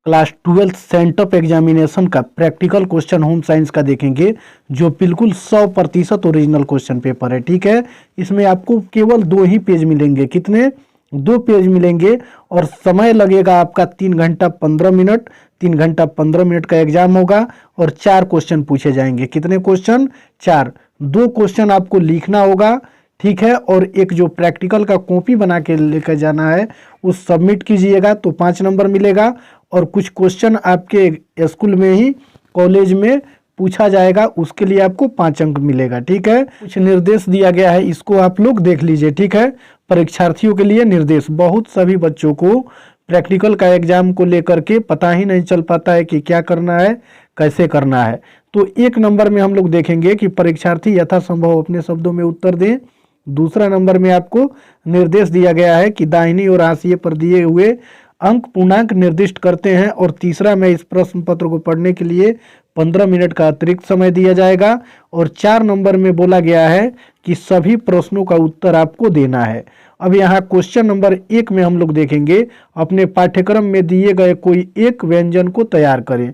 Class 12th sent up examination का practical question home science का देखेंगे, जो बिल्कुल 100% ओरिजिनल क्वेश्चन पेपर है। ठीक है, इसमें आपको केवल 2 ही पेज मिलेंगे। कितने? 2 पेज मिलेंगे और समय लगेगा आपका 3 घंटा 15 मिनट। 3 घंटा 15 मिनट का एग्जाम होगा और 4 क्वेश्चन पूछे जाएंगे। कितने क्वेश्चन? 4। 2 क्वेश्चन आपको लिखना होगा। ठीक है, और एक जो प्रैक्टिकल का कॉपी बना के लेकर जाना है उस सबमिट कीजिएगा तो 5 नंबर मिलेगा। और कुछ क्वेश्चन आपके स्कूल में ही कॉलेज में पूछा जाएगा, उसके लिए आपको 5 अंक मिलेगा। ठीक है, कुछ निर्देश दिया गया है, इसको आप लोग देख लीजिए। ठीक है, परीक्षार्थियों के लिए निर्देश। बहुत सभी बच्चों को प्रैक्टिकल का एग्जाम को लेकर के पता ही नहीं चल पाता है कि क्या करना है, कैसे करना है। तो 1 नंबर में हम लोग देखेंगे कि परीक्षार्थी यथासंभव अपने शब्दों में उत्तर दें। दूसरा नंबर में आपको निर्देश दिया गया है कि दाहिनी और हाशिए पर दिए हुए अंक पूर्णांक निर्दिष्ट करते हैं। और तीसरा में इस प्रश्न पत्र को पढ़ने के लिए 15 मिनट का अतिरिक्त समय दिया जाएगा। और 4 नंबर में बोला गया है कि सभी प्रश्नों का उत्तर आपको देना है। अब यहाँ क्वेश्चन नंबर 1 में हम लोग देखेंगे, अपने पाठ्यक्रम में दिए गए कोई एक व्यंजन को तैयार करें।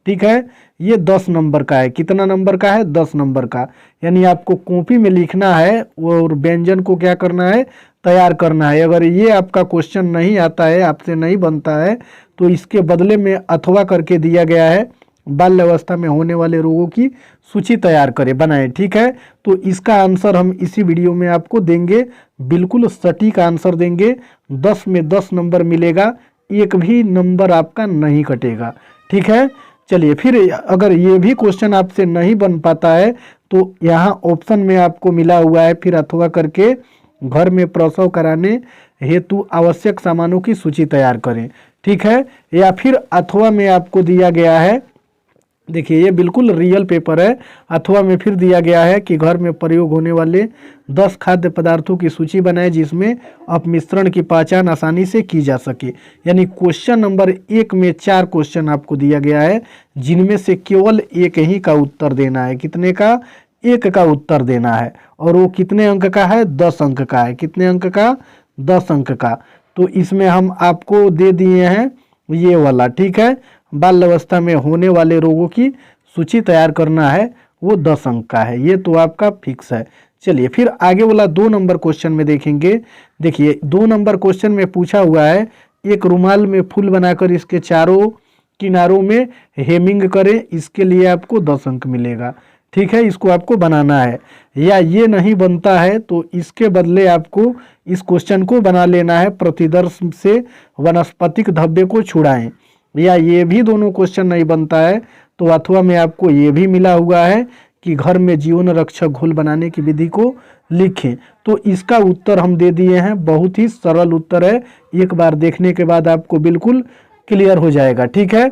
ठीक है, ये 10 नंबर का है। कितना नंबर का है? 10 नंबर का। यानी आपको कॉपी में लिखना है और व्यंजन को क्या करना है? तैयार करना है। अगर ये आपका क्वेश्चन नहीं आता है, आपसे नहीं बनता है, तो इसके बदले में अथवा करके दिया गया है, बाल्य अवस्था में होने वाले रोगों की सूची तैयार करें, बनाएं। ठीक है, तो इसका आंसर हम इसी वीडियो में आपको देंगे, बिल्कुल सटीक आंसर देंगे। 10 में 10 नंबर मिलेगा, एक भी नंबर आपका नहीं कटेगा। ठीक है, चलिए फिर अगर ये भी क्वेश्चन आपसे नहीं बन पाता है तो यहाँ ऑप्शन में आपको मिला हुआ है, फिर अथवा करके घर में प्रसव कराने हेतु आवश्यक सामानों की सूची तैयार करें। ठीक है, या फिर अथवा में आपको दिया गया है, देखिए ये बिल्कुल रियल पेपर है। अथवा में फिर दिया गया है कि घर में प्रयोग होने वाले 10 खाद्य पदार्थों की सूची बनाएं जिसमें अपमिश्रण की पहचान आसानी से की जा सके। यानी क्वेश्चन नंबर 1 में 4 क्वेश्चन आपको दिया गया है, जिनमें से केवल एक ही का उत्तर देना है। कितने का? 1 का उत्तर देना है। और वो कितने अंक का है? 10 अंक का है। कितने अंक का? 10 अंक का। तो इसमें हम आपको दे दिए हैं ये वाला। ठीक है, बाल अवस्था में होने वाले रोगों की सूची तैयार करना है, वो 10 अंक का है। ये तो आपका फिक्स है। चलिए फिर आगे वाला 2 नंबर क्वेश्चन में देखेंगे। देखिए 2 नंबर क्वेश्चन में पूछा हुआ है, एक रुमाल में फूल बनाकर इसके चारों किनारों में हेमिंग करें, इसके लिए आपको 10 अंक मिलेगा। ठीक है, इसको आपको बनाना है। या ये नहीं बनता है तो इसके बदले आपको इस क्वेश्चन को बना लेना है, प्रतिदर्श से वनस्पतिक धब्बे को छुड़ाएं। या ये भी दोनों क्वेश्चन नहीं बनता है तो अथवा में आपको ये भी मिला हुआ है कि घर में जीवन रक्षक घोल बनाने की विधि को लिखें। तो इसका उत्तर हम दे दिए हैं, बहुत ही सरल उत्तर है, एक बार देखने के बाद आपको बिल्कुल क्लियर हो जाएगा। ठीक है,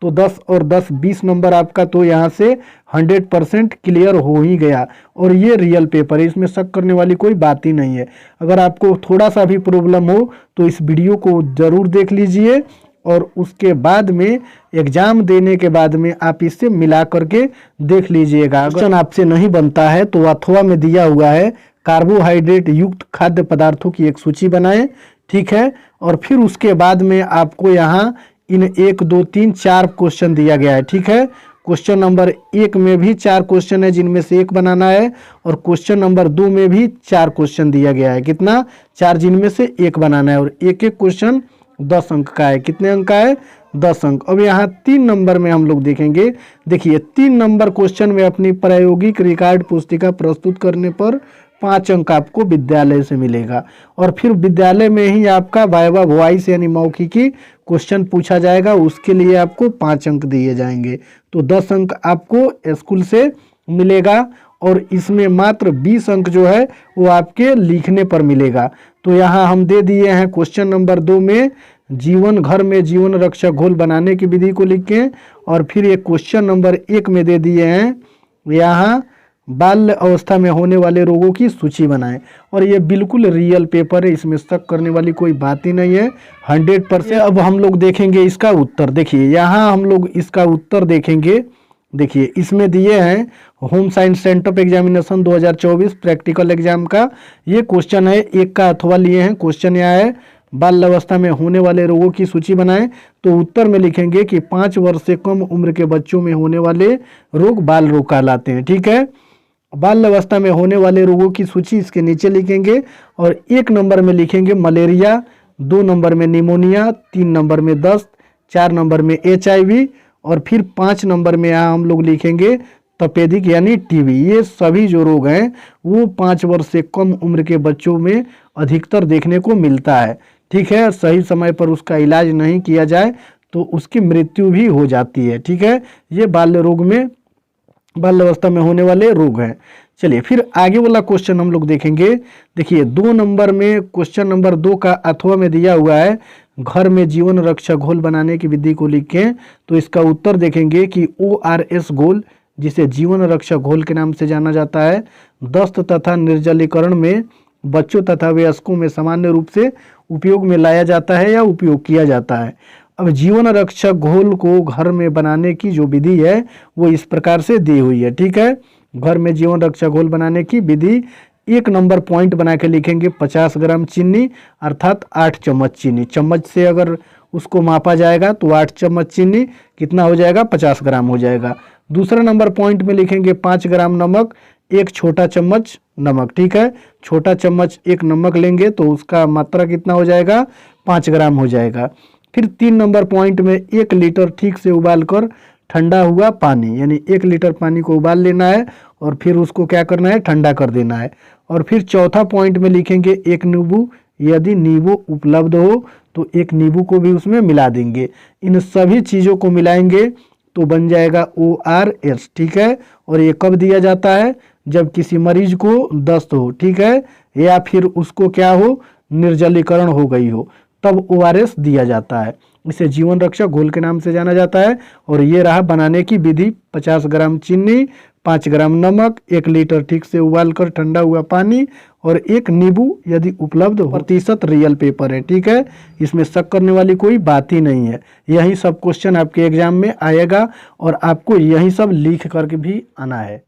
तो 10 और 10 20 नंबर आपका तो यहाँ से 100% क्लियर हो ही गया। और ये रियल पेपर है, इसमें शक करने वाली कोई बात ही नहीं है। अगर आपको थोड़ा सा भी प्रॉब्लम हो तो इस वीडियो को ज़रूर देख लीजिए और उसके बाद में एग्जाम देने के बाद में आप इससे मिला करके देख लीजिएगा। क्वेश्चन आपसे नहीं बनता है तो अथवा में दिया हुआ है, कार्बोहाइड्रेट युक्त खाद्य पदार्थों की एक सूची बनाएं। ठीक है, और फिर उसके बाद में आपको यहाँ इन 1 2 3 4 क्वेश्चन दिया गया है। ठीक है, क्वेश्चन नंबर 1 में भी 4 क्वेश्चन है, जिनमें से 1 बनाना है। और क्वेश्चन नंबर 2 में भी 4 क्वेश्चन दिया गया है। कितना? 4, जिनमें से 1 बनाना है। और एक एक क्वेश्चन 10 अंक का है। कितने अंक का है? 10 अंक। अब यहाँ 3 नंबर में हम लोग देखेंगे। देखिए 3 नंबर क्वेश्चन में अपनी प्रायोगिक रिकॉर्ड पुस्तिका प्रस्तुत करने पर 5 अंक आपको विद्यालय से मिलेगा। और फिर विद्यालय में ही आपका वाइवा वॉइस यानी मौखिकी क्वेश्चन पूछा जाएगा, उसके लिए आपको 5 अंक दिए जाएंगे। तो 10 अंक आपको स्कूल से मिलेगा। और इसमें मात्र 20 अंक जो है वो आपके लिखने पर मिलेगा। तो यहाँ हम दे दिए हैं क्वेश्चन नंबर 2 में घर में जीवन रक्षक घोल बनाने की विधि को लिखें। और फिर ये क्वेश्चन नंबर 1 में दे दिए हैं यहाँ बाल्य अवस्था में होने वाले रोगों की सूची बनाएं। और ये बिल्कुल रियल पेपर है, इसमें शक करने वाली कोई बात ही नहीं है, 100%। अब हम लोग देखेंगे इसका उत्तर। देखिए यहाँ हम लोग इसका उत्तर देखेंगे। देखिए इसमें दिए हैं home science sent up examination 2024 practical exam का ये क्वेश्चन है। 1 का अथवा लिए हैं। क्वेश्चन यह है, बाल अवस्था में होने वाले रोगों की सूची बनाएं। तो उत्तर में लिखेंगे कि 5 वर्ष से कम उम्र के बच्चों में होने वाले रोग बाल रोग कहलाते हैं। ठीक है, बाल अवस्था में होने वाले रोगों की सूची इसके नीचे लिखेंगे और 1 नंबर में लिखेंगे मलेरिया, 2 नंबर में निमोनिया, 3 नंबर में दस्त, 4 नंबर में HIV और फिर 5 नंबर में यहाँ हम लोग लिखेंगे तपेदिक यानी टीबी। ये सभी जो रोग हैं वो 5 वर्ष से कम उम्र के बच्चों में अधिकतर देखने को मिलता है। ठीक है, सही समय पर उसका इलाज नहीं किया जाए तो उसकी मृत्यु भी हो जाती है। ठीक है, ये बाल अवस्था में होने वाले रोग हैं। चलिए फिर आगे वाला क्वेश्चन हम लोग देखेंगे। देखिए 2 नंबर में क्वेश्चन नंबर 2 का अथवा में दिया हुआ है घर में जीवन रक्षा घोल बनाने की विधि को लिखें। तो इसका उत्तर देखेंगे कि ORS घोल, जिसे जीवन रक्षा घोल के नाम से जाना जाता है, दस्त तथा निर्जलीकरण में बच्चों तथा वयस्कों में सामान्य रूप से उपयोग में लाया जाता है या उपयोग किया जाता है। अब जीवन रक्षक घोल को घर में बनाने की जो विधि है वो इस प्रकार से दी हुई है। ठीक है, घर में जीवन रक्षक घोल बनाने की विधि 1 नंबर पॉइंट बना के लिखेंगे 50 ग्राम चीनी अर्थात 8 चम्मच चीनी। चम्मच से अगर उसको मापा जाएगा तो 8 चम्मच चीनी कितना हो जाएगा, 50 ग्राम हो जाएगा। दूसरा नंबर पॉइंट में लिखेंगे 5 ग्राम नमक, 1 छोटा चम्मच नमक। ठीक है, छोटा चम्मच 1 नमक लेंगे तो उसका मात्रा कितना हो जाएगा, 5 ग्राम हो जाएगा। फिर 3 नंबर पॉइंट में 1 लीटर ठीक से उबाल कर ठंडा हुआ पानी, यानी 1 लीटर पानी को उबाल लेना है और फिर उसको क्या करना है, ठंडा कर देना है। और फिर चौथा पॉइंट में लिखेंगे 1 नींबू, यदि नींबू उपलब्ध हो तो 1 नींबू को भी उसमें मिला देंगे। इन सभी चीज़ों को मिलाएंगे तो बन जाएगा ORS। ठीक है, और ये कब दिया जाता है, जब किसी मरीज को दस्त हो, ठीक है, या फिर उसको क्या हो, निर्जलीकरण हो गई हो, तब ORS दिया जाता है। इसे जीवन रक्षक घोल के नाम से जाना जाता है। और ये रहा बनाने की विधि, 50 ग्राम चीनी, 5 ग्राम नमक, 1 लीटर ठीक से उबालकर ठंडा हुआ पानी और 1 नींबू यदि उपलब्ध हो। प्रतिशत रियल पेपर है। ठीक है, इसमें शक करने वाली कोई बात ही नहीं है। यही सब क्वेश्चन आपके एग्जाम में आएगा और आपको यही सब लिख करके भी आना है।